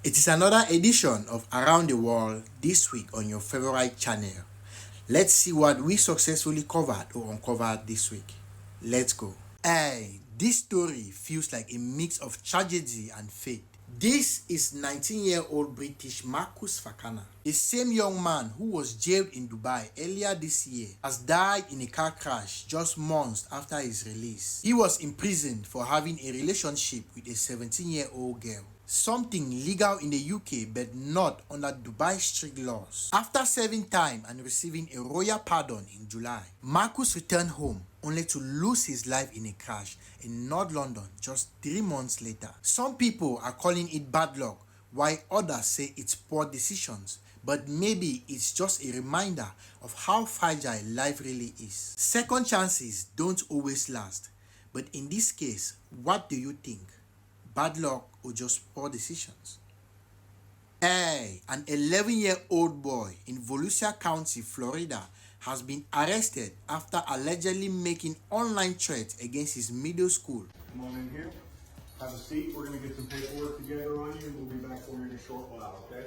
It is another edition of Around the World this week on your favorite channel. Let's see what we successfully covered or uncovered this week. Let's go. Hey, this story feels like a mix of tragedy and fate. This is 19-year-old British Marcus Fakana. The same young man who was jailed in Dubai earlier this year has died in a car crash just months after his release. He was imprisoned for having a relationship with a 17-year-old girl. Something legal in the UK but not under Dubai's strict laws. After serving time and receiving a royal pardon in July, Marcus returned home only to lose his life in a crash in North London just 3 months later. Some people are calling it bad luck, while others say it's poor decisions. But maybe it's just a reminder of how fragile life really is. Second chances don't always last. But in this case, what do you think? Bad luck or just poor decisions? Hey, an 11-year-old boy in Volusia County, Florida has been arrested after allegedly making online threats against his middle school. Come on in here, have a seat. We're going to get some paperwork together on you and we'll be back for you in a short while, okay?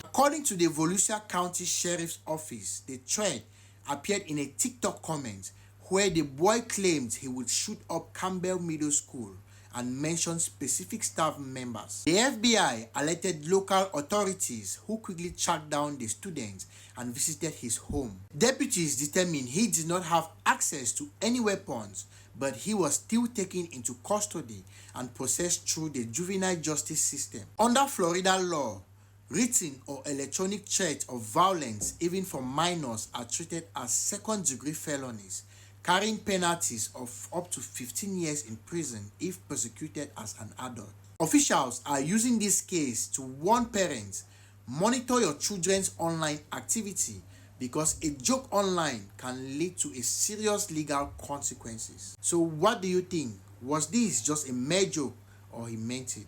According to the Volusia County Sheriff's Office, the threat appeared in a TikTok comment where the boy claimed he would shoot up Campbell Middle School and mentioned specific staff members. The FBI alerted local authorities who quickly tracked down the student and visited his home. Deputies determined he did not have access to any weapons, but he was still taken into custody and processed through the juvenile justice system. Under Florida law, written or electronic threats of violence, even for minors, are treated as second-degree felonies, carrying penalties of up to 15 years in prison if prosecuted as an adult. Officials are using this case to warn parents: monitor your children's online activity because a joke online can lead to a serious legal consequences. So what do you think? Was this just a mere joke or he meant it?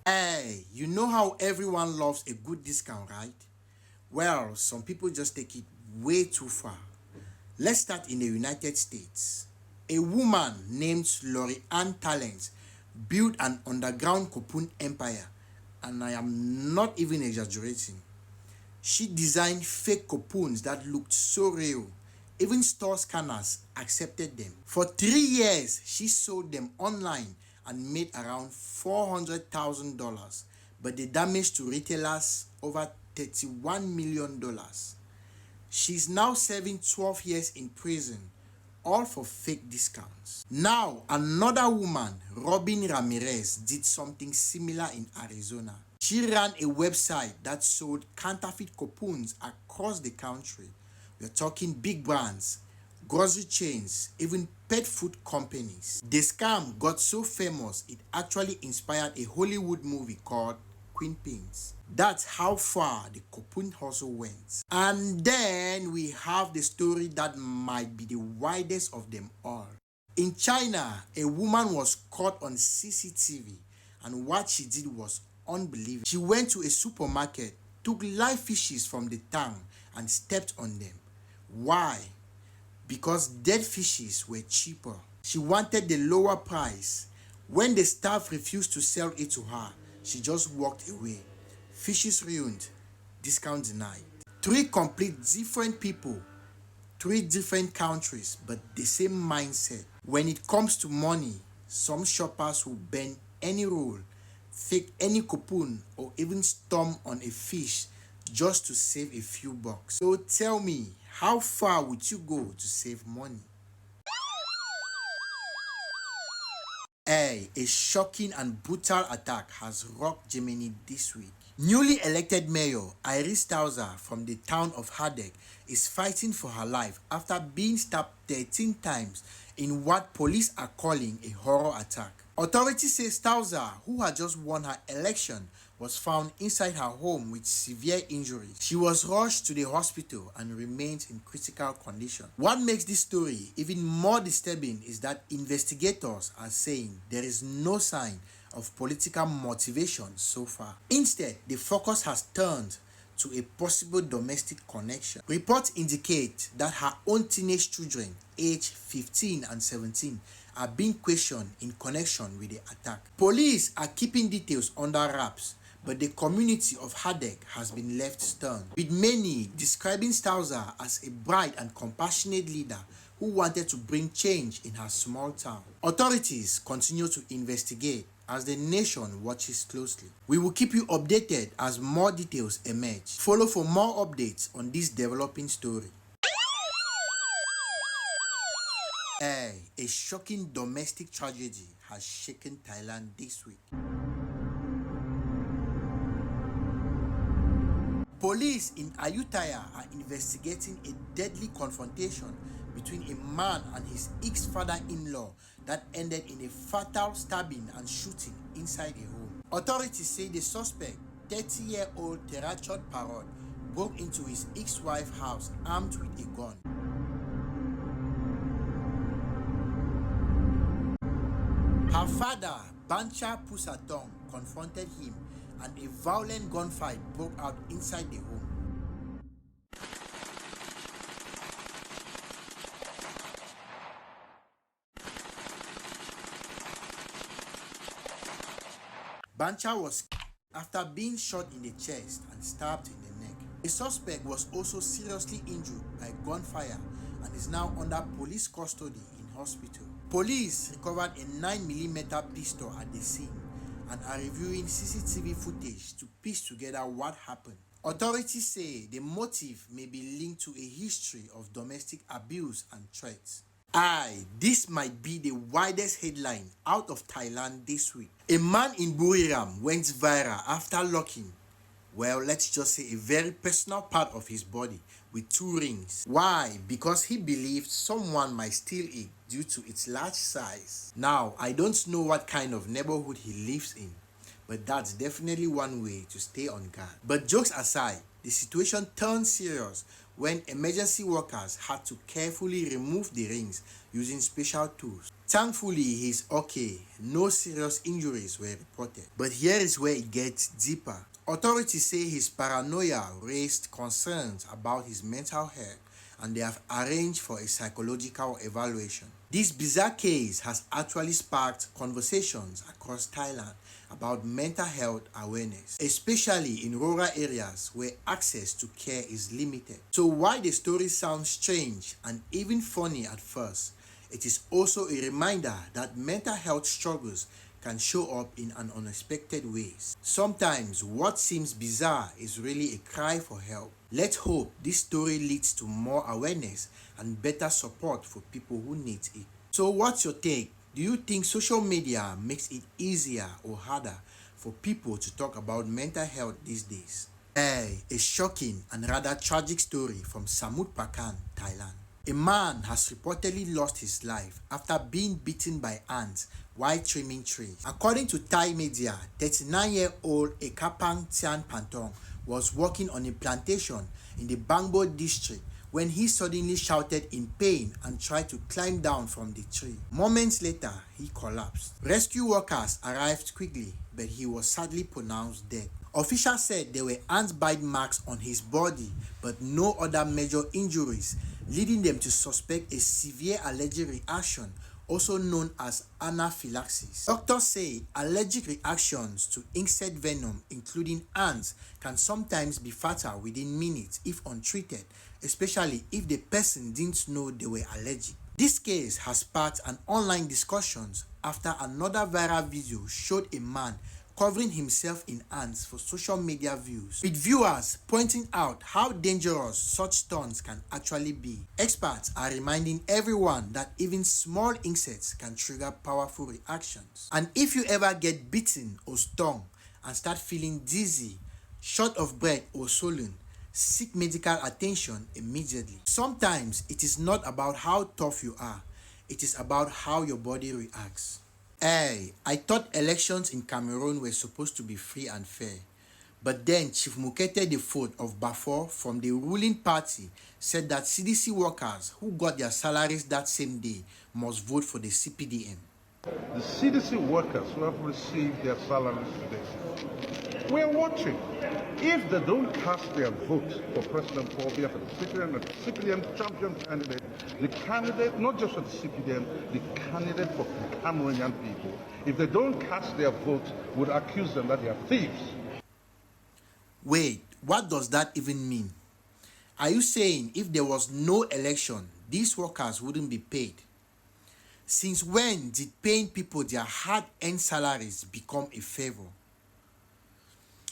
Hey, you know how everyone loves a good discount, right? Well, some people just take it way too far. Let's start in the United States. A woman named Lori Ann Talent built an underground cocoon empire, and I am not even exaggerating. She designed fake cocoons that looked so real. Even store scanners accepted them. For 3 years, she sold them online and made around $400,000, but the damage to retailers over $31 million. She's now serving 12 years in prison, all for fake discounts. Now, another woman, Robin Ramirez, did something similar in Arizona. She ran a website that sold counterfeit coupons across the country. We're talking big brands, grocery chains, even pet food companies. The scam got so famous, it actually inspired a Hollywood movie called Queen Pins. That's how far the coupon hustle went. And then we have the story that might be the widest of them all. In China, a woman was caught on CCTV, and what she did was unbelievable. She went to a supermarket, took live fishes from the tank and stepped on them. Why? Because dead fishes were cheaper. She wanted the lower price. When the staff refused to sell it to her, she just walked away. Fishes ruined, discount denied. 3 complete different people, 3 different countries, but the same mindset. When it comes to money, some shoppers will bend any rule, fake any coupon, or even storm on a fish just to save a few bucks. So tell me, how far would you go to save money? Hey, a shocking and brutal attack has rocked Germany this week. Newly elected mayor Iris Stauser from the town of Hardegg is fighting for her life after being stabbed 13 times in what police are calling a horror attack. Authorities say Stauser, who had just won her election, was found inside her home with severe injuries. She was rushed to the hospital and remains in critical condition. What makes this story even more disturbing is that investigators are saying there is no sign of political motivation so far. Instead, the focus has turned to a possible domestic connection. Reports indicate that her own teenage children, aged 15 and 17, are being questioned in connection with the attack. Police are keeping details under wraps, but the community of Hadek has been left stunned, with many describing Stauser as a bright and compassionate leader who wanted to bring change in her small town. Authorities continue to investigate as the nation watches closely. We will keep you updated as more details emerge. Follow for more updates on this developing story. A shocking domestic tragedy has shaken Thailand this week. Police in Ayutthaya are investigating a deadly confrontation between a man and his ex-father-in-law that ended in a fatal stabbing and shooting inside a home. Authorities say the suspect, 30-year-old Terachot Parod, broke into his ex-wife's house armed with a gun. Her father, Bancha Pusatong, confronted him and a violent gunfight broke out inside the home. Bancha was after being shot in the chest and stabbed in the neck. The suspect was also seriously injured by gunfire and is now under police custody in hospital. Police recovered a 9mm pistol at the scene and are reviewing CCTV footage to piece together what happened. Authorities say the motive may be linked to a history of domestic abuse and threats. This might be the widest headline out of Thailand this week. A man in Buriram went viral after locking, well, let's just say a very personal part of his body with 2 rings. Why? Because he believed someone might steal it due to its large size. Now, I don't know what kind of neighborhood he lives in, but that's definitely one way to stay on guard. But jokes aside, the situation turned serious when emergency workers had to carefully remove the rings using special tools. Thankfully, he's okay. No serious injuries were reported. But here is where it gets deeper. Authorities say his paranoia raised concerns about his mental health and they have arranged for a psychological evaluation. This bizarre case has actually sparked conversations across Thailand about mental health awareness, especially in rural areas where access to care is limited. So while the story sounds strange and even funny at first, it is also a reminder that mental health struggles can show up in an unexpected ways. Sometimes what seems bizarre is really a cry for help. Let's hope this story leads to more awareness and better support for people who need it. So what's your take? Do you think social media makes it easier or harder for people to talk about mental health these days? A shocking and rather tragic story from Samut Prakan, Thailand. A man has reportedly lost his life after being bitten by ants while trimming trees. According to Thai media, 39-year-old Ekapang Tian Pantong was working on a plantation in the Bangbo district when he suddenly shouted in pain and tried to climb down from the tree. Moments later, he collapsed. Rescue workers arrived quickly, but he was sadly pronounced dead. Officials said there were ant bite marks on his body, but no other major injuries, leading them to suspect a severe allergic reaction, also known as anaphylaxis. Doctors say allergic reactions to insect venom, including ants, can sometimes be fatal within minutes if untreated, especially if the person didn't know they were allergic. This case has sparked an online discussions after another viral video showed a man covering himself in ants for social media views, with viewers pointing out how dangerous such stunts can actually be. Experts are reminding everyone that even small insects can trigger powerful reactions. And if you ever get bitten or stung and start feeling dizzy, short of breath or swollen, seek medical attention immediately. Sometimes it is not about how tough you are, it is about how your body reacts. I thought elections in Cameroon were supposed to be free and fair. But then Chief Mukete the Fourth of Bafor from the ruling party said that CDC workers who got their salaries that same day must vote for the CPDM. The CDC workers who have received their salaries today, we are watching. If they don't cast their vote for President Paul Biya for the CPDM champion candidate, the candidate, not just for the CPDM, the candidate for the Cameroonian people, if they don't cast their vote, would accuse them that they are thieves. Wait, what does that even mean? Are you saying if there was no election, these workers wouldn't be paid? Since when did paying people their hard-earned salaries become a favor?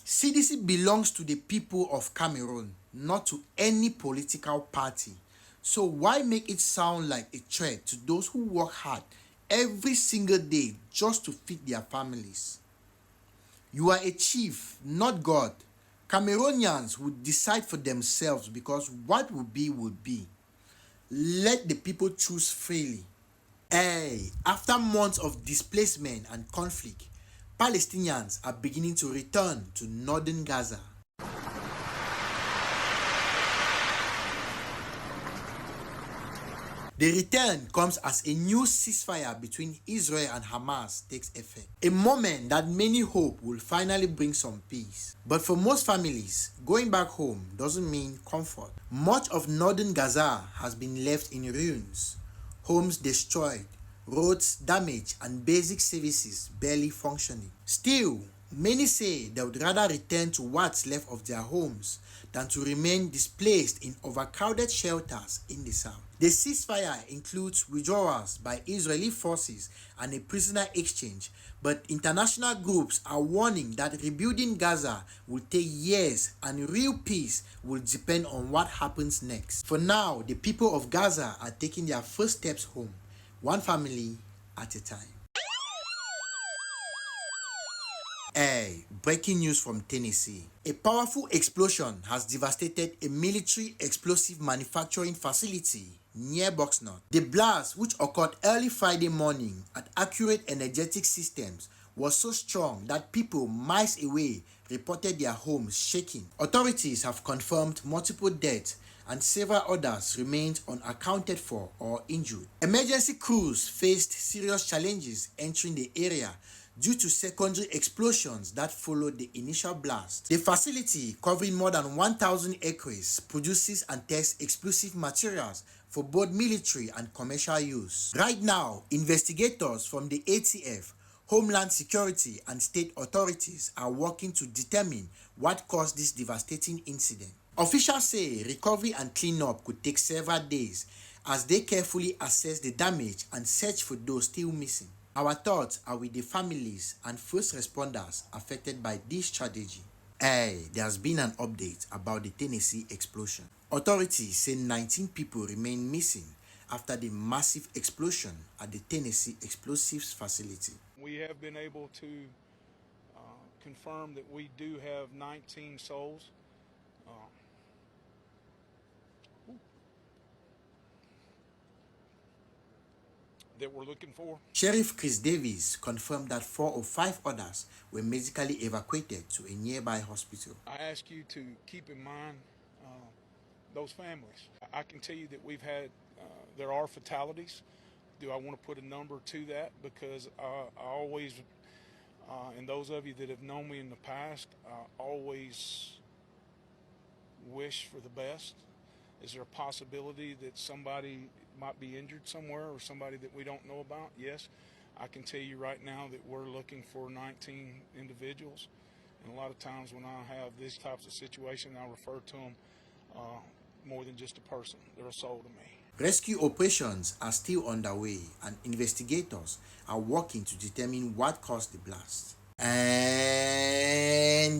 CDC belongs to the people of Cameroon, not to any political party. So why make it sound like a threat to those who work hard every single day just to feed their families? You are a chief, not God. Cameroonians would decide for themselves because what will be will be. Let the people choose freely. Hey, after months of displacement and conflict, Palestinians are beginning to return to northern Gaza. The return comes as a new ceasefire between Israel and Hamas takes effect, a moment that many hope will finally bring some peace. But for most families, going back home doesn't mean comfort. Much of northern Gaza has been left in ruins, homes destroyed, roads damaged, and basic services barely functioning. Still, many say they would rather return to what's left of their homes than to remain displaced in overcrowded shelters in the south. The ceasefire includes withdrawals by Israeli forces and a prisoner exchange, but international groups are warning that rebuilding Gaza will take years and real peace will depend on what happens next. For now, the people of Gaza are taking their first steps home, one family at a time. Hey, breaking news from Tennessee. A powerful explosion has devastated a military explosive manufacturing facility near Bucknot. The blast, which occurred early Friday morning at Accurate Energetic Systems, was so strong that people miles away reported their homes shaking. Authorities have confirmed multiple deaths and several others remained unaccounted for or injured. Emergency crews faced serious challenges entering the area due to secondary explosions that followed the initial blast. The facility, covering more than 1,000 acres, produces and tests explosive materials for both military and commercial use. Right now, investigators from the ATF, Homeland Security, and state authorities are working to determine what caused this devastating incident. Officials say recovery and cleanup could take several days as they carefully assess the damage and search for those still missing. Our thoughts are with the families and first responders affected by this tragedy. Hey, there has been an update about the Tennessee explosion. Authorities say 19 people remain missing after the massive explosion at the Tennessee explosives facility. We have been able to confirm that we do have 19 souls. That we're looking for. Sheriff Chris Davis confirmed that 4 or 5 others were medically evacuated to a nearby hospital. I ask you to keep in mind those families. I can tell you that we've had, there are fatalities. Do I want to put a number to that? Because I always, and those of you that have known me in the past, I always wish for the best. Is there a possibility that somebody might be injured somewhere or somebody that we don't know about? Yes. I can tell you right now that we're looking for 19 individuals. And a lot of times when I have these types of situations, I refer to them more than just a person. They're a soul to me. Rescue operations are still underway and investigators are working to determine what caused the blast. And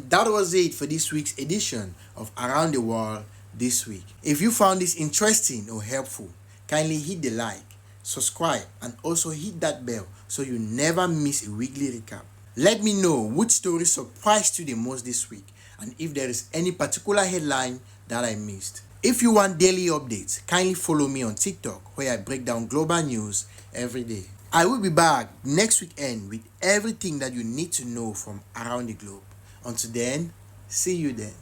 that was it for this week's edition of Around the World this week. If you found this interesting or helpful, kindly hit the like, subscribe, and also hit that bell so you never miss a weekly recap. Let me know which story surprised you the most this week and if there is any particular headline that I missed. If you want daily updates, kindly follow me on TikTok where I break down global news every day. I will be back next weekend with everything that you need to know from around the globe. Until then, see you then.